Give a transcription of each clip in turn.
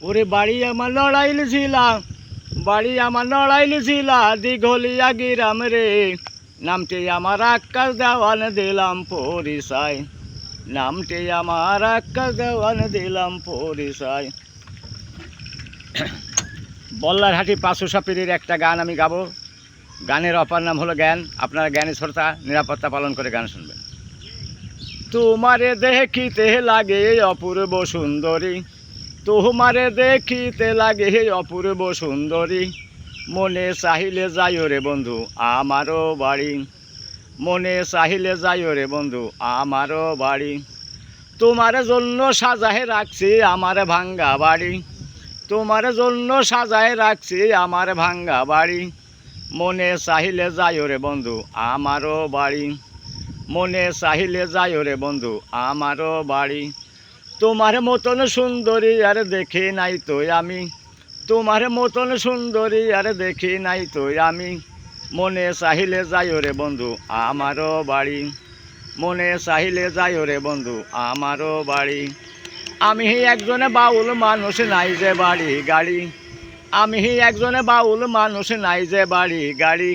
ওরে বাড়ি আমার লড়াইলে ছিলা, বাড়ি আমার লড়াইলে ছিলা, দিঘলিয়া গিরাম রে। নামটি আমার আকাশ দেওয়ান দিলাম পরিচয়, নামটি আমার আকাশ দেওয়ান দিলাম পরিচয়। বল্লারহাটি পাঁচু সাপিরের একটা গান আমি গাবো। গানের অপার নাম হলো জ্ঞান। আপনারা জ্ঞানী শ্রোতা নিরাপত্তা পালন করে গান শুনবেন। তোমারে দেখিতে লাগে অপূর্ব সুন্দরী, তোমারে দেখিতে লাগে অপূর্ব সুন্দরী। মনে চাহিলে যাইও রে বন্ধু আমারও বাড়ি, মনে চাহিলে যাইও রে বন্ধু আমারও বাড়ি। তোমার জন্য সাজায় রাখছি আমার ভাঙ্গা বাড়ি, তোমার জন্য সাজায় রাখছি আমার ভাঙ্গা বাড়ি। মনে চাহিলে যাইও রে বন্ধু আমারও বাড়ি, মনে চাহিলে যাইও রে বন্ধু আমারও বাড়ি। তোমার মতন সুন্দরী আর দেখি নাই তো আমি, তোমার মতন সুন্দরী আর দেখি নাই তো আমি। মনে চাহিলে যাইও রে বন্ধু আমারও বাড়ি, মনে চাহিলে যাইও রে বন্ধু আমারও বাড়ি। আমি একজনে বাউল মানুষ নাই যে বাড়ি গাড়ি, আমি একজনে বাউল মানুষ নাই যে বাড়ি গাড়ি।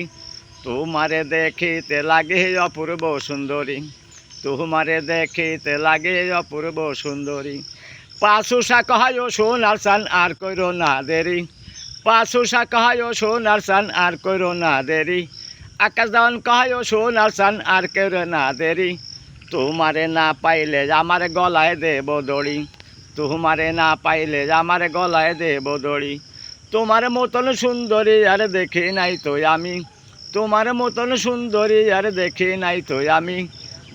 তোমারে দেখিতে লাগে অপূর্ব সুন্দরী, তোমারে দেখিতে লাগে অপূর্ব সুন্দরী। পাঁচুষা কহায়ও সোনার চান আর কইরো না দেরি, পাঁচুষা কহায়ও সোনার চান আর কইরো না দেরি। আকাশ দেওয়ান কহায়ও সোনার চান আর কইরো না দেরি। তোমারে না পাইলে আমার গলায় দেব দড়ি, তোমারে না পাইলে আমার গলায় দেব দড়ি। তোমার মতন সুন্দরী আর দেখি নাই তো আমি, তোমার মতন সুন্দরী আর দেখি নাই তো আমি।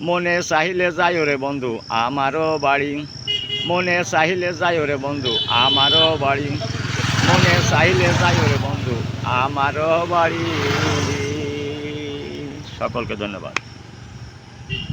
মনে চাহিলে যাইও রে বন্ধু আমারও বাড়ি, মনে চাহিলে যাইও রে বন্ধু আমারও বাড়ি, মনে চাহিলে যাইও রে বন্ধু আমারও বাড়ি। সকলকে ধন্যবাদ।